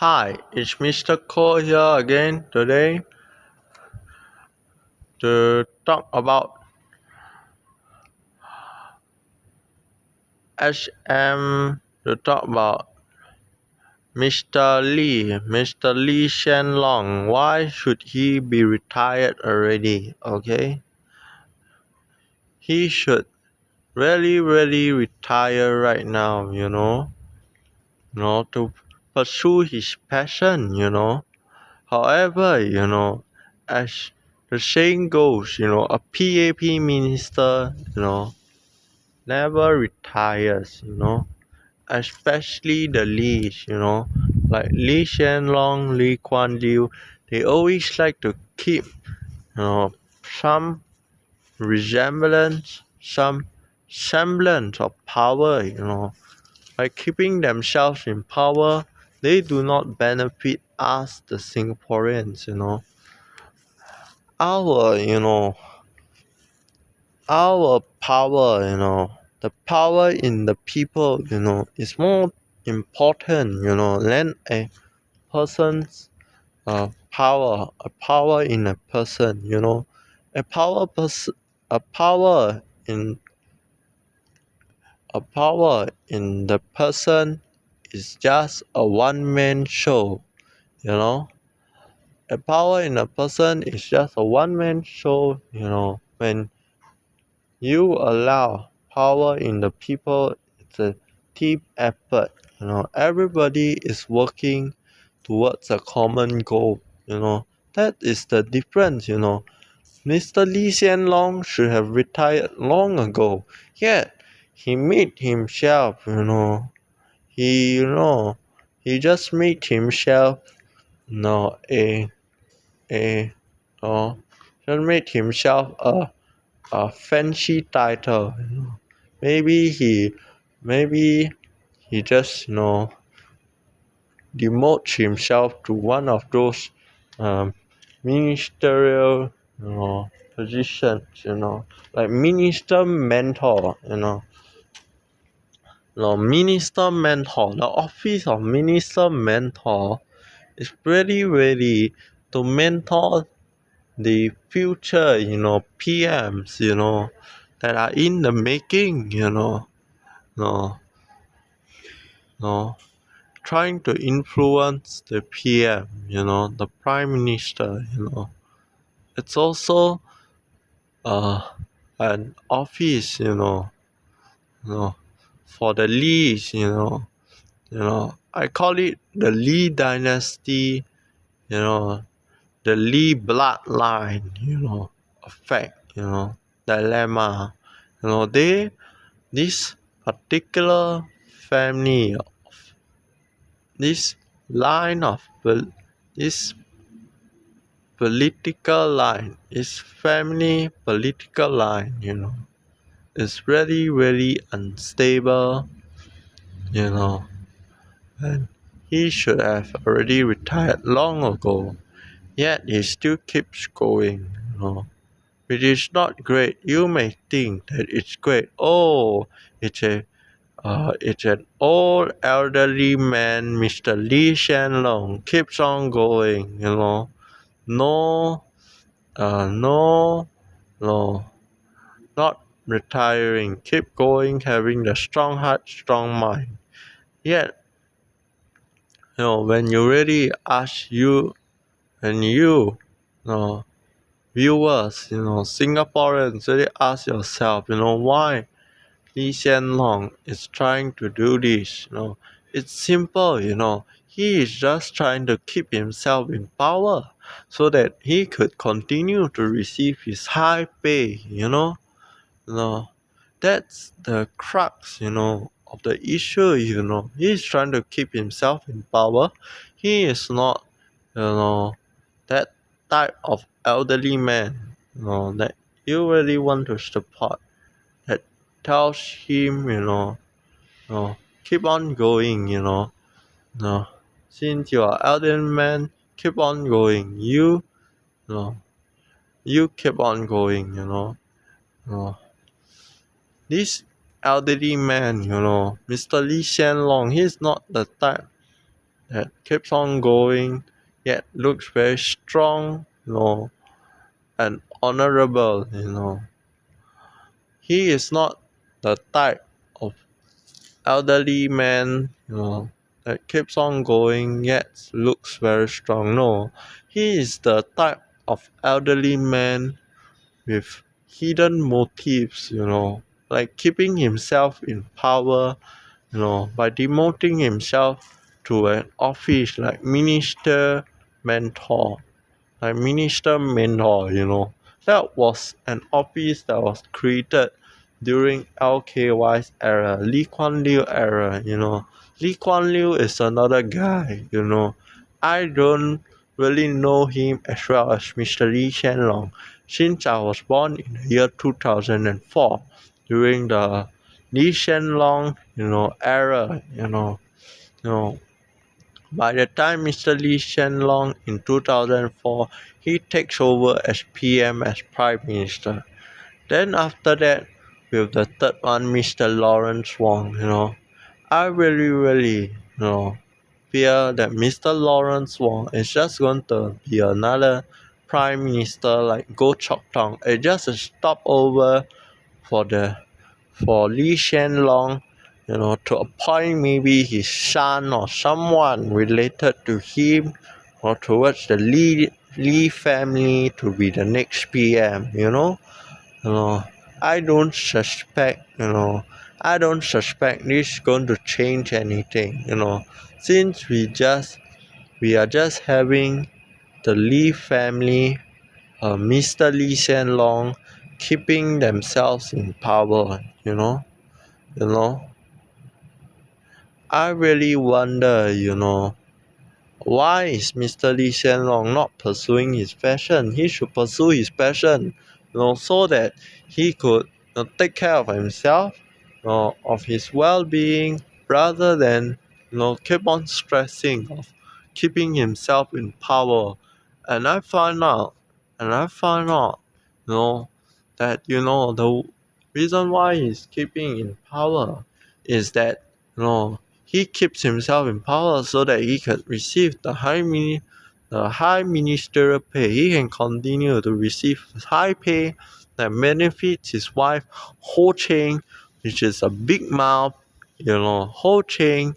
Hi, it's Mr. Koh here again today to talk about Mr. Lee Hsien Loong. Why should he be retired already? Okay, he should really retire right now. To pursue his passion. However, as the saying goes, a PAP minister, never retires, especially the Lees, like Lee Hsien Loong, Lee Kuan Yew, they always like to keep, some some semblance of power, by keeping themselves in power. They do not benefit us, the Singaporeans, our, our power, the power in the people, is more important, than a person's a power in a person, a power a power in a power in the person is just a one man show, you know. A power in a person is just a one man show, when you allow power in the people, it's a team effort. Everybody is working towards a common goal. That is the difference. Mr. Lee Hsien Loong should have retired long ago. Yet he made himself. He he just made himself. A a just made himself a fancy title. Maybe he just demotes himself to one of those ministerial positions, like minister mentor. Minister mentor, the office of minister mentor is really to mentor the future, PMs, that are in the making, no, no, trying to influence the PM, the Prime Minister, It's also uh, an office, for the Lees, I call it the Lee dynasty, the Lee bloodline, effect, dilemma. This particular family, this line of this political line, this family political line, is really unstable, and he should have already retired long ago. Yet he still keeps going, It is not great. You may think that it's great. Oh, it's an old elderly man, Mr. Lee Hsien Loong, keeps on going, No, no, no, not retiring. Keep going, having the strong heart, strong mind. Yet, when you really ask when viewers, Singaporeans really ask yourself, why Lee Hsien Loong is trying to do this, it's simple, he is just trying to keep himself in power so that he could continue to receive his high pay, that's the crux, of the issue, he's trying to keep himself in power. He is not, that type of elderly man, that you really want to support, that tells him, keep on going, since you are elderly man, keep on going, you keep on going, this elderly man, Mr. Lee Hsien Loong, he's not the type that keeps on going, yet looks very strong, and honorable, He is not the type of elderly man, that keeps on going yet looks very strong. No, he is the type of elderly man with hidden motives, like keeping himself in power, by demoting himself to an office like mentor, minister mentor, That was an office that was created during LKY's era, Lee Kuan Yew era, Lee Kuan Yew is another guy, I don't really know him as well as Mr. Lee Hsien Loong since I was born in the year 2004 during the Lee Hsien Loong, era, you know, by the time Mr. Lee Hsien Loong in 2004, he takes over as PM, as Prime Minister. Then after that, with the third one, Mr. Lawrence Wong, I really, fear that Mr. Lawrence Wong is just going to be another Prime Minister like Goh Chok Tong. It's just a stopover for the for Lee Hsien Loong, to appoint maybe his son or someone related to him or towards the Lee family to be the next PM, I don't suspect, this is going to change anything, since we are just having the Lee family, Mr. Lee Hsien Loong keeping themselves in power, you know. I really wonder, why is Mr. Lee Hsien Loong not pursuing his passion? He should pursue his passion, so that he could take care of himself, of his well-being, rather than keep on stressing of keeping himself in power. And I find out, that the reason why he's keeping in power is that he keeps himself in power so that he can receive the high ministerial pay. He can continue to receive high pay that benefits his wife Ho Ching, which is a big mouth. Ho Ching,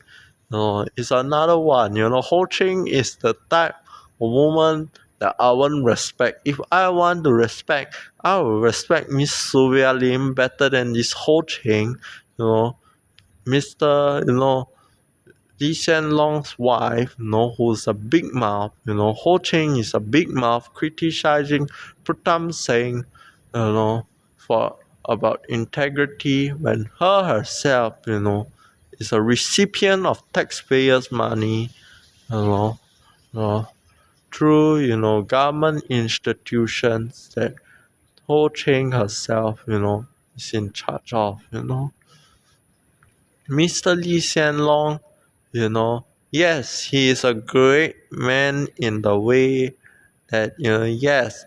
is another one. Ho Ching is the type of woman that I won't respect. If I want to respect, I will respect Miss Sylvia Lim better than this Ho Ching. Mr. Lee Hsien Loong's wife, who's a big mouth, Ho Ching is a big mouth criticizing Pratam Singh, for about integrity when her herself, is a recipient of taxpayers' money, you know, uh, through, government institutions that Ho Ching herself, is in charge of, Mr. Lee Hsien Loong, yes, he is a great man in the way that, yes,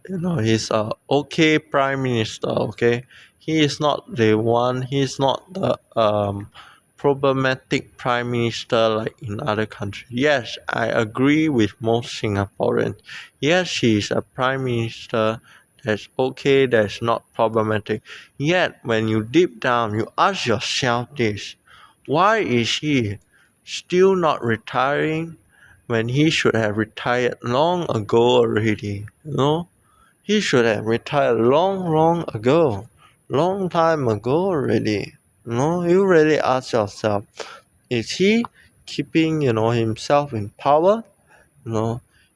he's a okay prime minister, okay? He is not the one, he's not the problematic prime minister like in other countries. Yes, I agree with most Singaporeans. Yes, she is a prime minister that's okay, that's not problematic. Yet, when you deep down, you ask yourself this, why is he still not retiring when he should have retired long ago already? He should have retired long ago, long time ago already. You really ask yourself, is he keeping, himself in power?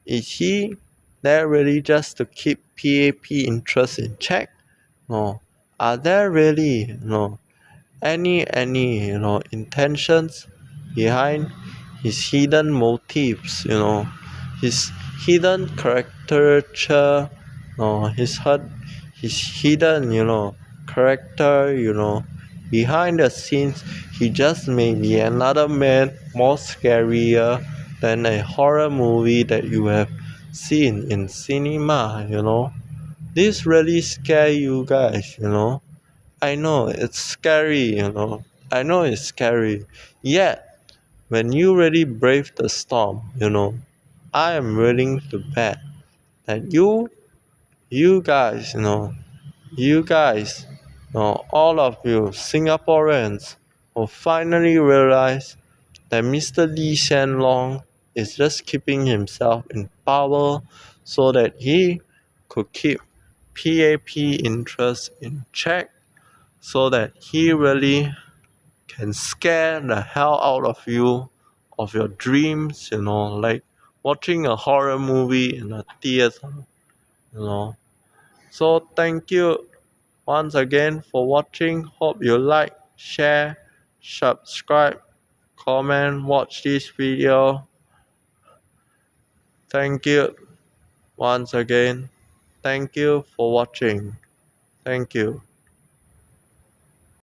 Is he there really just to keep PAP interest in check? No. Are there really, any intentions behind his hidden motives, his hidden caricature, his hidden, character, behind the scenes he just may be another man more scarier than a horror movie that you have seen in cinema, This really scare you guys, I know it's scary, I know it's scary. Yet, when you really brave the storm, I am willing to bet that you guys, all of you Singaporeans will finally realize that Mr. Lee Hsien Loong is just keeping himself in power so that he could keep PAP interests in check, so that he really can scare the hell out of you of your dreams, like watching a horror movie in a theater, you know. So thank you once again for watching. Hope you like, share, subscribe, comment, watch this video. Thank you once again. Thank you for watching. Thank you.